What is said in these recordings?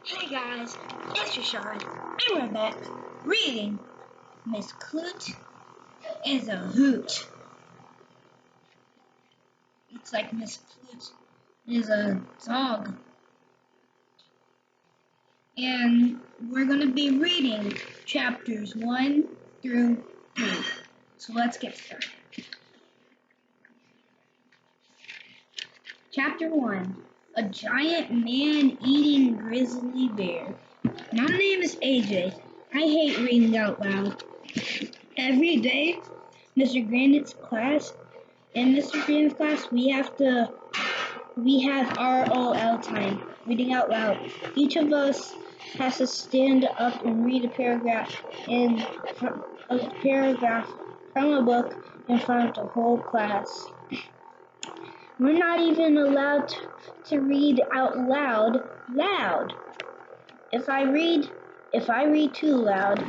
Hey guys, it's Rashaad, and we're back reading Miss Klute is a Hoot. Looks like Miss Klute is a dog. And we're going to be reading chapters 1 through 3. So let's get started. Chapter 1, A Giant Man-Eating Grizzly Bear. My name is AJ. I hate reading out loud. Every day, Mr. Granite's class, in Mr. Granite's class, we have ROL time, reading out loud. Each of us has to stand up and read a paragraph from a book in front of the whole class. We're not even allowed to read out loud. If I read too loud,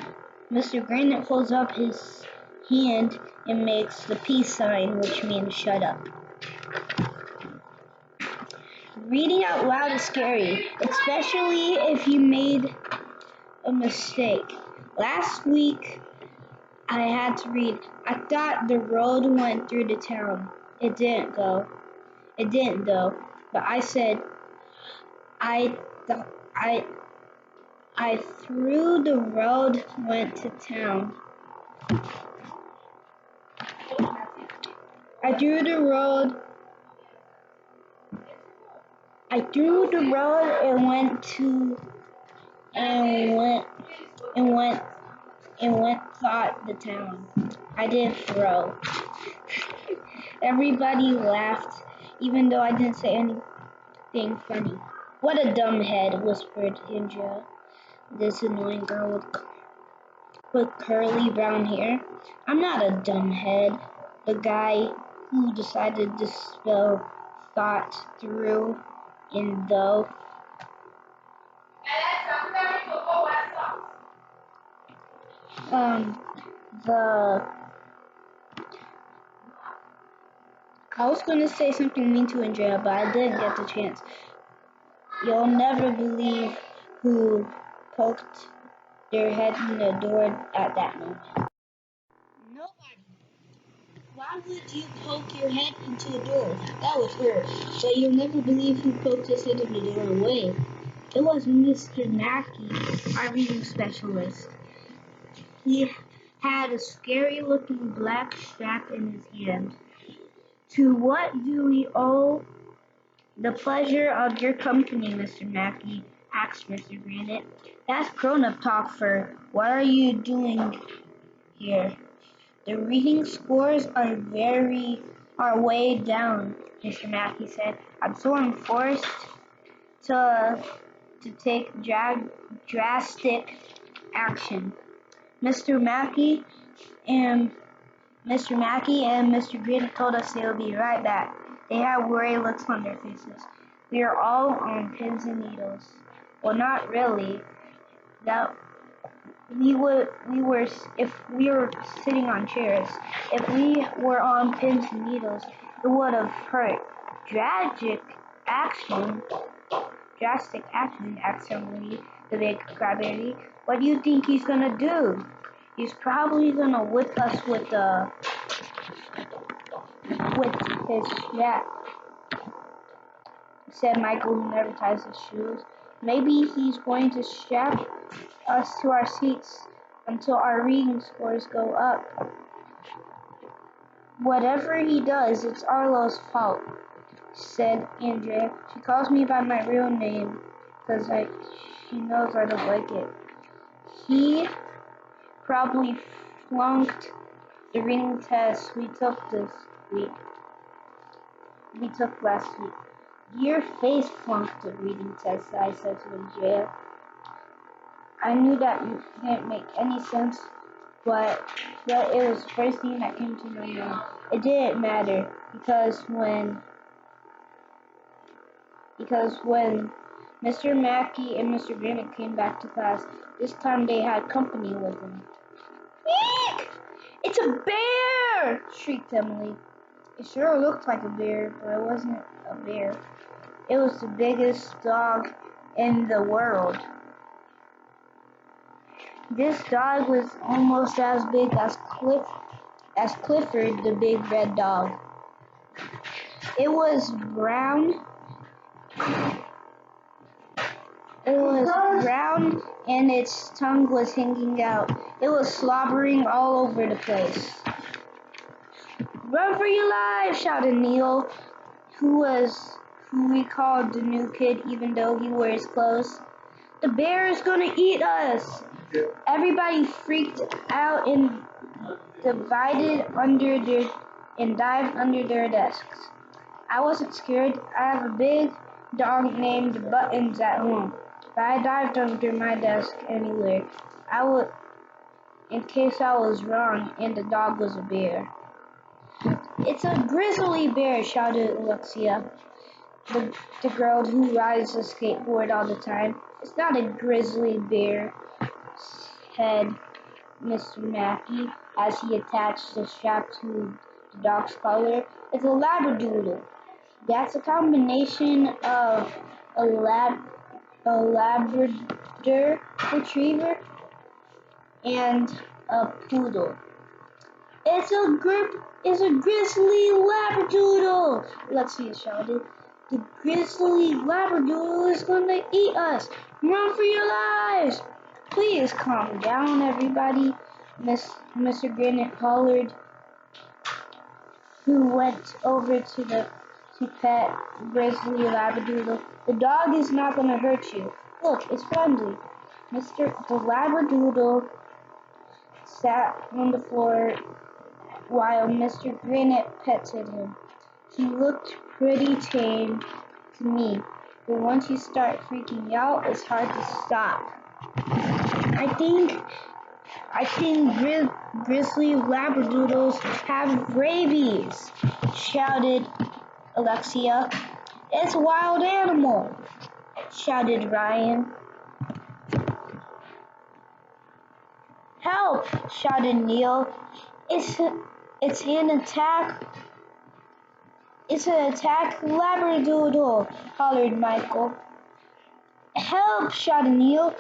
Mr. Granite holds up his hand and makes the peace sign, which means shut up. Reading out loud is scary, especially if you made a mistake. Last week, I had to read, I thought the road went through the town. It didn't though. But I said, I through the road went to town. I threw the road and went thought the town. I didn't throw. Everybody laughed, even though I didn't say anything funny. What a dumb head, whispered Indra, this annoying girl with curly brown hair. I'm not a dumb head. The guy who decided to spell thought through in though. I was going to say something mean to Andrea, but I didn't get the chance. You'll never believe who poked their head in the door at that moment. Nobody. Why would you poke your head into a door? That was her. But you'll never believe who poked his head in the doorway. It was Mr. Mackey, our reading specialist. He had a scary-looking black strap in his hand. To what do we owe the pleasure of your company, Mr. Mackey? Asked Mr. Granite. That's grown-up talk for what are you doing here? The reading scores are way down, Mr. Mackey said. So I'm forced to take drastic action. Mr. Mackey and Mr. Granite told us they would be right back. They had worried looks on their faces. We are all on pins and needles. Well, not really. That if we were sitting on chairs. If we were on pins and needles, it would have hurt. Drastic action, asked Emily, the big crybaby. What do you think he's gonna do? He's probably gonna whip us with his strap, said Michael, who never ties his shoes. Maybe he's going to strap us to our seats until our reading scores go up. Whatever he does, it's Arlo's fault, said Andrea. She calls me by my real name because she knows I don't like it. He probably flunked the reading test we took last week. Your face flunked the reading test, I said to Andrea. I knew that didn't make any sense, but it was the first thing that came to my mind. It didn't matter because when Mr. Mackey and Mr. Granite came back to class, this time they had company with them. Eek! It's a bear! Shrieked Emily. It sure looked like a bear, but it wasn't a bear. It was the biggest dog in the world. This dog was almost as big as Clifford, the big red dog. It was brown. It was brown and its tongue was hanging out. It was slobbering all over the place. "Run for your life!" shouted Neil, who we called the new kid even though he wears clothes. "The bear is gonna eat us!" Everybody freaked out and dived under their desks. I wasn't scared. I have a big dog named Buttons at home, but I dived under my desk anyway. In case I was wrong and the dog was a bear. "It's a grizzly bear!" shouted Alexia, the girl who rides a skateboard all the time. "It's not a grizzly bear," said Mr. Mackey as he attached the strap to the dog's collar. "It's a Labradoodle. That's a combination of a Labrador retriever and a poodle." It's a grizzly Labradoodle!" Alexia shouted. "The grizzly Labradoodle is gonna eat us! Run for your lives!" "Please calm down, everybody," Mr. Granite hollered, who went over to pet grizzly Labradoodle. "The dog is not gonna hurt you. Look, it's friendly." The Labradoodle sat on the floor while Mr. Granite petted him. "He looked pretty tame to me, but once you start freaking out, it's hard to stop. I think grizzly Labradoodles have rabies," shouted Alexia. "It's a wild animal," shouted Ryan. "Help!" shouted Neil. It's an attack Labradoodle," hollered Michael. "Help!" shouted Neil.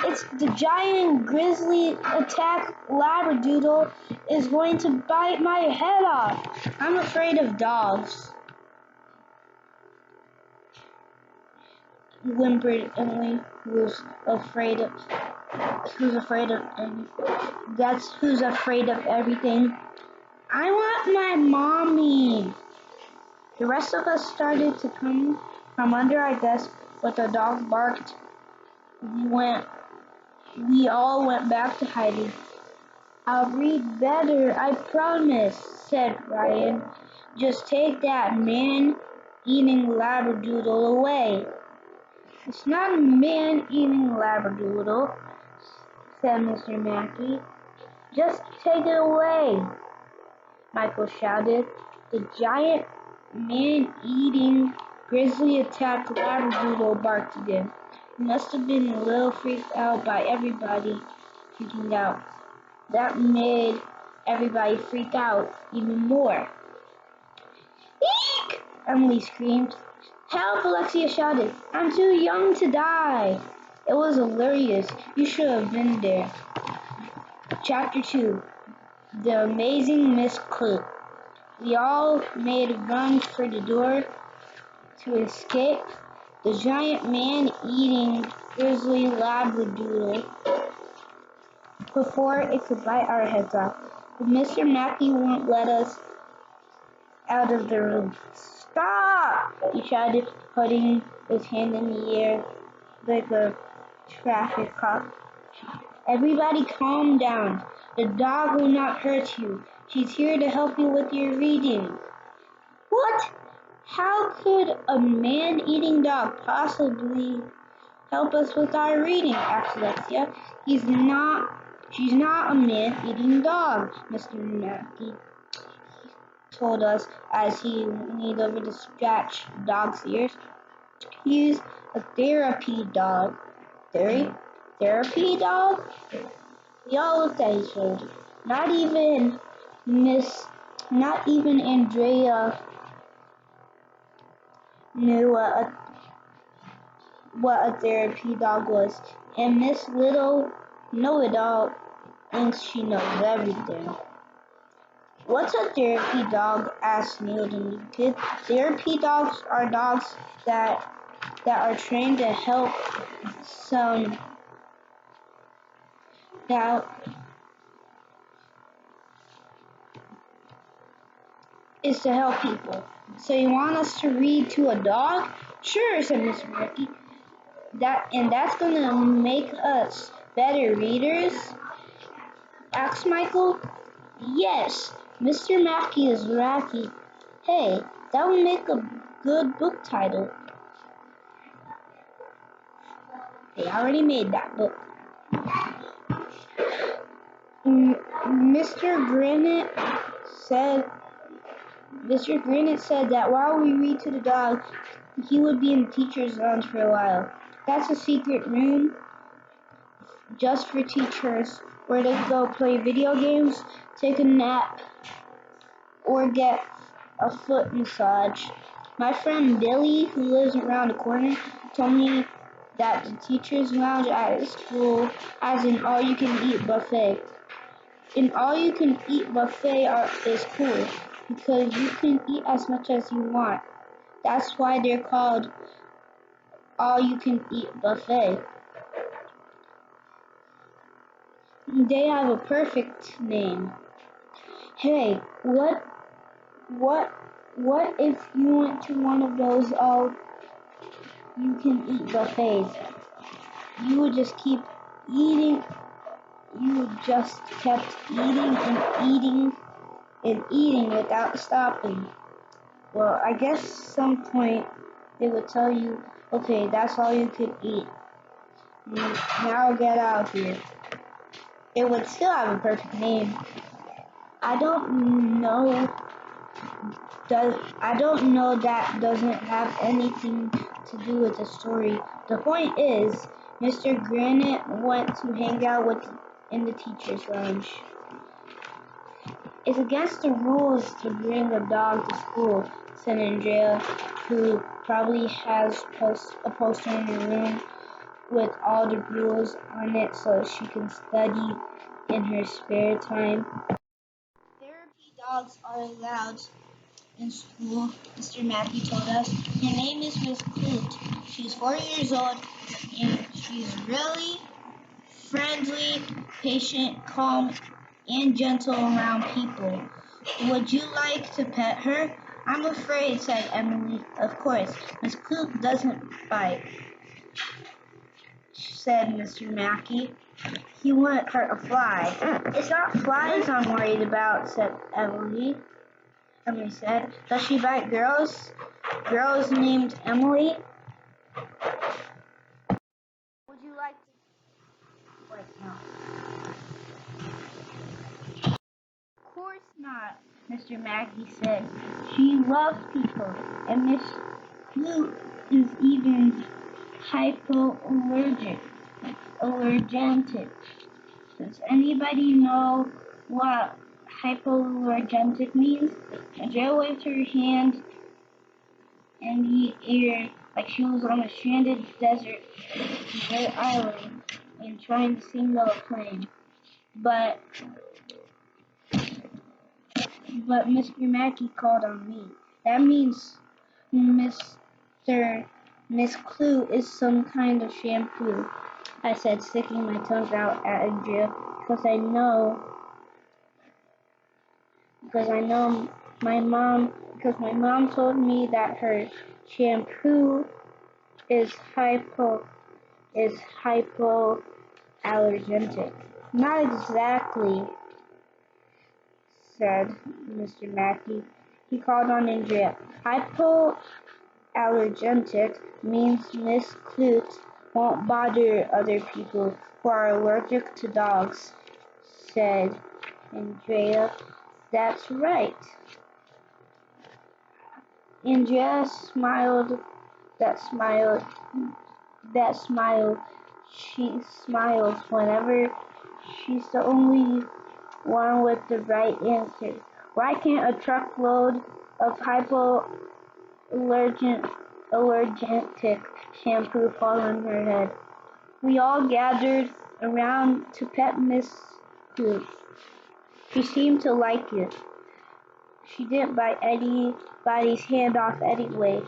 "It's the giant grizzly attack Labradoodle is going to bite my head off. I'm afraid of dogs," whimpered Emily, who's afraid of everything. "I want my mommy." The rest of us started to come from under our desk, but the dog barked. We all went back to hiding. "I'll read better, I promise," said Ryan. "Just take that man-eating Labradoodle away." "It's not a man-eating Labradoodle," said Mr. Mackey. "Just take it away," Michael shouted. The giant man-eating grizzly attacked Labradoodle barked again. He must have been a little freaked out by everybody freaking out. That made everybody freak out even more. "Eek!" Emily screamed. "Help!" Alexia shouted. "I'm too young to die." It was hilarious. You should have been there. Chapter 2. The Amazing Miss Klute. We all made a run for the door to escape the giant man-eating grizzly Labradoodle before it could bite our heads off. But Mr. Mackey won't let us out of the room. "Stop!" he shouted, putting his hand in the air like a traffic cop. "Everybody calm down. The dog will not hurt you. She's here to help you with your reading." "What? How could a man-eating dog possibly help us with our reading?" asked Alexia. She's not a man-eating dog," Mr. Mackey told us as he leaned over to scratch the dog's ears. "He's a therapy dog." Therapy dog? We all looked at each other. Not even Andrea knew what a therapy dog was, and Miss Little Know-It-All thinks she knows everything. What's a therapy dog? Asked Neil the new kid. Therapy dogs are dogs that are trained to help some that is to help people. So you want us to read to a dog? Sure, said Mr. Mackey. That's gonna make us better readers? Asked Michael. Yes, Mr. Mackey is wacky. Hey, that would make a good book title. They already made that book. Mr. Granite said that while we read to the dog, he would be in the teacher's lounge for a while. That's a secret room just for teachers where they go play video games, take a nap, or get a foot massage. My friend Billy, who lives around the corner, told me that the teacher's lounge at his school has an all-you-can-eat buffet. An all-you-can-eat buffet is cool because you can eat as much as you want. That's why they're called all-you-can-eat buffet. They have a perfect name. Hey, what if you went to one of those all-you-can-eat buffets? You would just keep eating. You just kept eating and eating and eating without stopping. Well, I guess some point they would tell you, okay, that's all you could eat. Now get out of here. It would still have a perfect name. I don't know that doesn't have anything to do with the story. The point is, Mr. Granite went to hang out in the teacher's lounge. It's against the rules to bring a dog to school, said Andrea, who probably has a poster in her room with all the rules on it so she can study in her spare time. Therapy dogs are allowed in school, Mr. Mackey told us. Her name is Miss Klute. She's 4 years old and she's really friendly, patient, calm, and gentle around people. Would you like to pet her? I'm afraid, said Emily. Of course, Miss Klute doesn't bite, said Mr. Mackey. He wouldn't hurt a fly. It's not flies I'm worried about, said Emily. Emily said. Does she bite girls? Girls named Emily? Would you like to... Wait, no. Of course not, Mr. Mackey said. She loves people, and Miss Klute is even hypoallergenic. Does anybody know what hypoallergenic means? Andrea waved her hand in the air like she was on a stranded desert island and trying to signal a plane. But Mr. Mackey called on me. That means Miss Klute is some kind of shampoo, I said, sticking my tongue out at Andrea because I know my mom told me that her shampoo is hypoallergenic. Not exactly, said Mr. Mackey. He called on Andrea. Hypoallergenic means Miss Klute won't bother other people who are allergic to dogs, said Andrea. That's right. Andrea smiled. That smile. She smiles whenever she's the only one with the right answer. Why can't a truckload of hypoallergenic shampoo fall on her head. We all gathered around to pet Miss Klute. She seemed to like it. She didn't bite anybody's hand off anyway.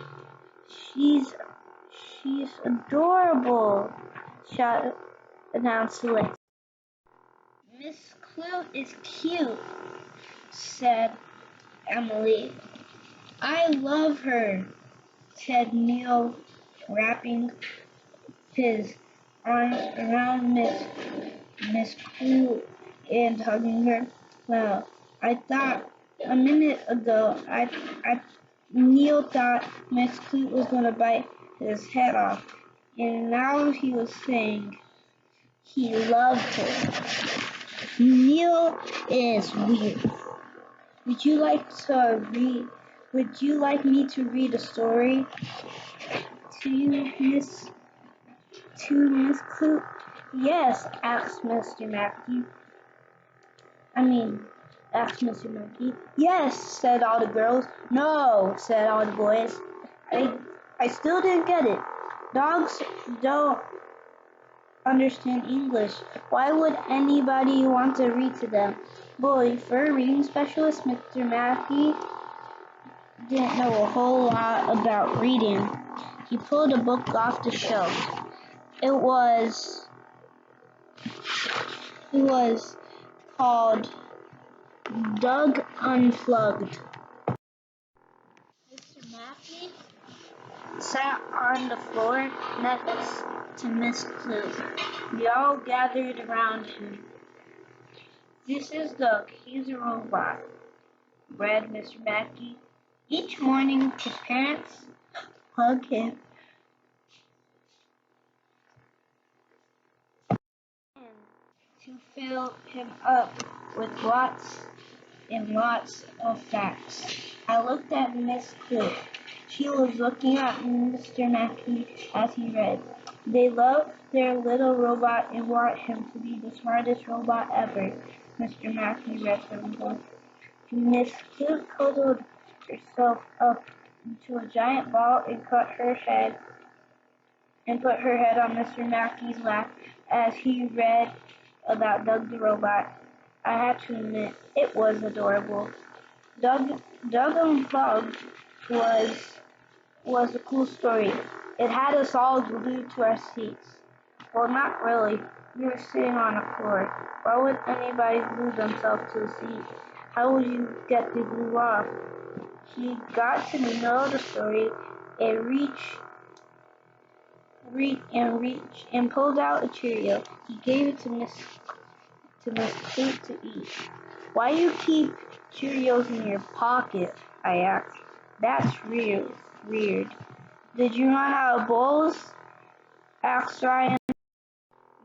She's adorable, announced Alexa. Miss Klute is cute, said Emily. I love her, said Neil, wrapping his arms around Miss Klute and hugging her. Well, I thought a minute ago Neil thought Miss Klute was gonna bite his head off, and now he was saying he loved her. Neil is weird. Would you like me to read a story to you, Miss Klute? Yes, asked Mr. Mackey. Yes, said all the girls. No, said all the boys. I still didn't get it. Dogs don't understand English. Why would anybody want to read to them? Boy, for a reading specialist, Mr. Mackey didn't know a whole lot about reading. He pulled a book off the shelf. It was called Doug Unplugged. Mr. Mackey sat on the floor next to Miss Klute. We all gathered around him. This is Doug. He's a robot, read Mr. Mackey. Each morning, his parents hug him to fill him up with lots and lots of facts. I looked at Miss Klute. She was looking at Mr. Mackey as he read. They love their little robot and want him to be the smartest robot ever. Mr. Mackey read from the book. Miss Klute cuddled herself up into a giant ball and put her head on Mr. Mackey's lap as he read about Doug the robot. I had to admit, it was adorable. Doug Unplugged was a cool story. It had us all glued to our seats. Well, not really. We were sitting on the floor. Why would anybody glue themselves to a seat? How would you get the glue off? He got to the middle of the story and reached and pulled out a Cheerio. He gave it to Miss Klute to eat. Why do you keep Cheerios in your pocket? I asked. That's weird. Did you run out of bowls? Asked Ryan.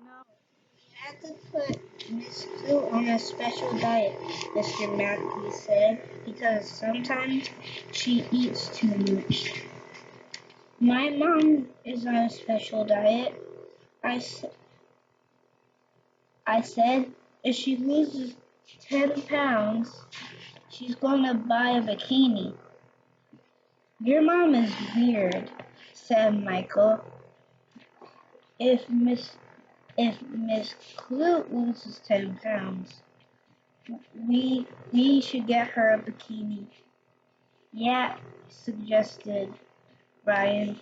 No, we had to put Miss Klute on a special diet, Mr. Mackey said, because sometimes she eats too much. My mom is on a special diet. I said, if she loses 10 pounds, she's going to buy a bikini. Your mom is weird, said Michael. If Miss Klute loses 10 pounds, we should get her a bikini. Yeah, suggested Ryan.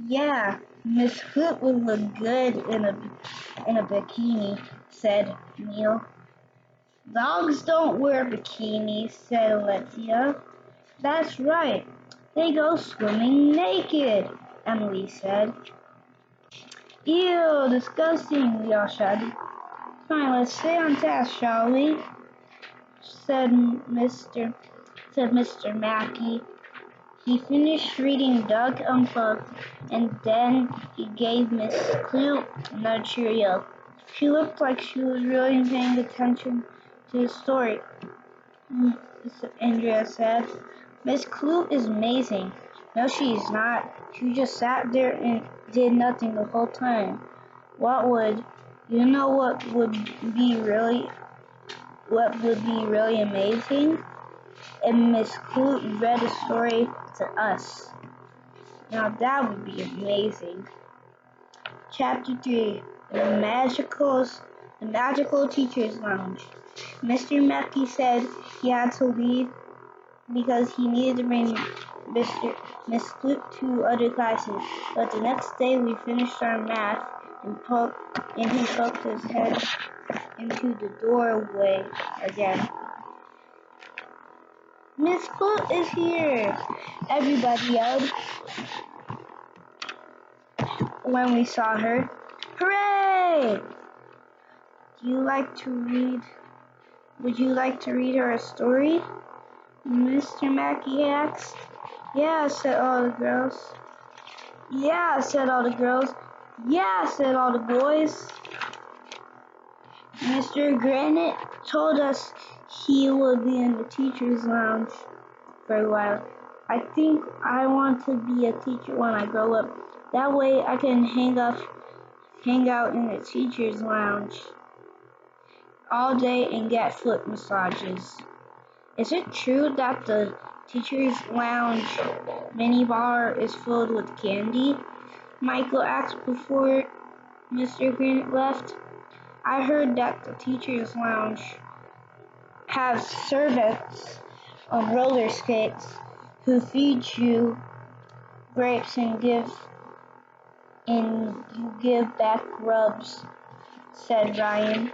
Yeah, Miss Hoot would look good in a bikini, said Neil. Dogs don't wear bikinis, said Alexia. That's right. They go swimming naked, Emily said. Ew, disgusting, Rashaad. Fine, let's stay on task, shall we? said Mr. Mackey. He finished reading Doug Unplugged, and then he gave Miss Klute another Cheerio. She looked like she was really paying attention to the story, Andrea said. Miss Klute is amazing. No, she's not. She just sat there and did nothing the whole time. What would be really amazing? And Miss Klute read a story to us. Now that would be amazing. Chapter 3, the Magical Teacher's Lounge. Mr. Mackey said he had to leave because he needed to bring Miss Klute to other classes. But the next day we finished our math and he poked his head into the doorway again. Miss Klute is here! Everybody yelled when we saw her. Hooray! Would you like to read her a story? Mr. Mackey asked. Yeah, said all the girls. Yeah, said all the girls. Yeah, said all the boys. Mr. Granite told us he would be in the teacher's lounge for a while. I think I want to be a teacher when I grow up. That way I can hang out in the teacher's lounge all day and get foot massages. Is it true that the teacher's lounge minibar is filled with candy? Michael asked before Mr. Granite left. I heard that the teacher's lounge has servants on roller skates who feed you grapes and you give back rubs, said Ryan.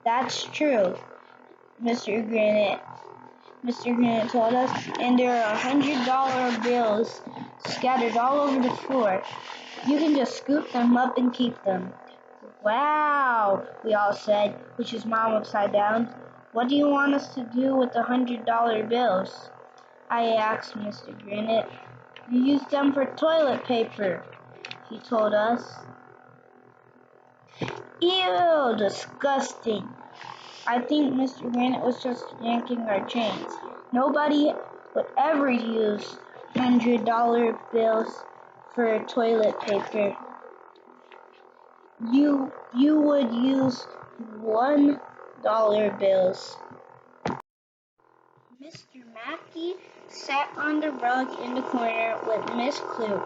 That's true, Mr. Granite told us, and there are $100 bills scattered all over the floor. You can just scoop them up and keep them. Wow, we all said, which is Mom upside down. What do you want us to do with the $100 bills? I asked Mr. Granite. You use them for toilet paper, he told us. Ew, disgusting. I think Mr. Granite was just yanking our chains. Nobody would ever use $100 bills for toilet paper. You would use $1 bills. Mr. Mackey sat on the rug in the corner with Miss Klute,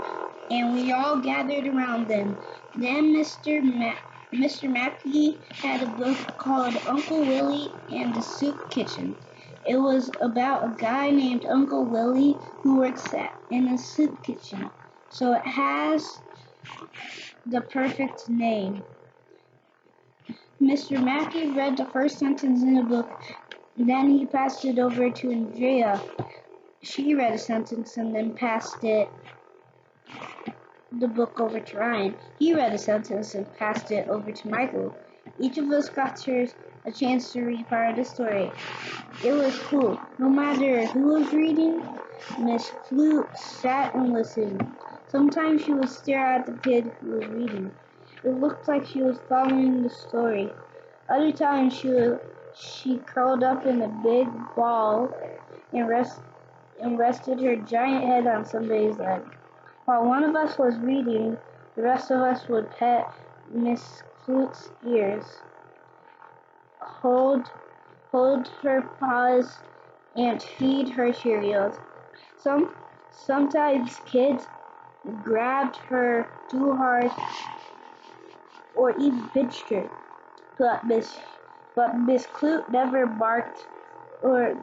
and we all gathered around them. Then Mr. Mackey had a book called Uncle Willie and the Soup Kitchen. It was about a guy named Uncle Willie who works in a soup kitchen. So it has the perfect name. Mr. Mackey read the first sentence in the book. Then he passed it over to Andrea. She read a sentence and then passed the book over to Ryan. He read a sentence and passed it over to Michael. Each of us got a chance to read part of the story. It was cool. No matter who was reading, Miss Klute sat and listened. Sometimes she would stare at the kid who was reading. It looked like she was following the story. Other times she curled up in a big ball and rested her giant head on somebody's leg. While one of us was reading, the rest of us would pet Miss Klute's ears, hold her paws, and feed her Cheerios. Sometimes kids grabbed her too hard or even pinched her, but Miss Klute never barked or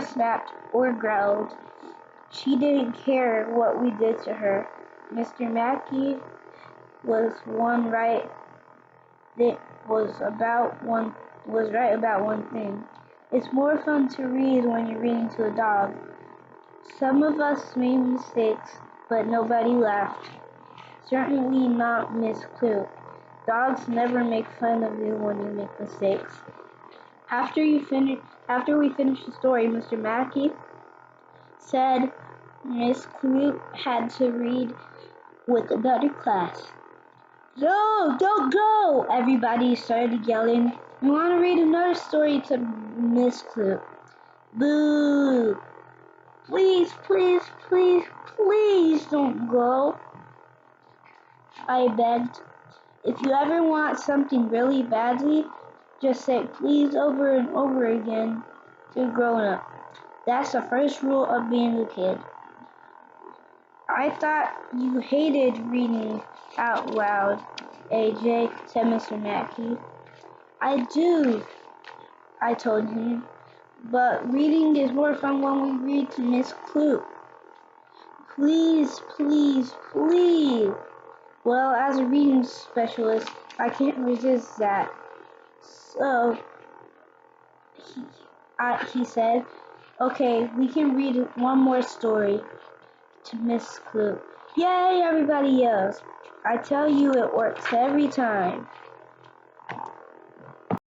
snapped or growled. She didn't care what we did to her. Mr. Mackey was right about one thing. It's more fun to read when you're reading to a dog. Some of us made mistakes, but nobody laughed. Certainly not Miss Klute. Dogs never make fun of you when you make mistakes. After we finished the story, Mr. Mackey said Miss Klute had to read with another class. No, don't go! Everybody started yelling. We want to read another story to Miss Klute. Boo! Please, please, please, please don't go, I begged. If you ever want something really badly, just say please over and over again to a grown-up. That's the first rule of being a kid. I thought you hated reading out loud, AJ, said Mr. Mackey. I do, I told him, but reading is more fun when we read to Miss Klute. Please, please, please. Well, as a reading specialist, I can't resist that. So, he said, okay, we can read one more story to Miss Klute. Yay, everybody yells. I tell you, it works every time.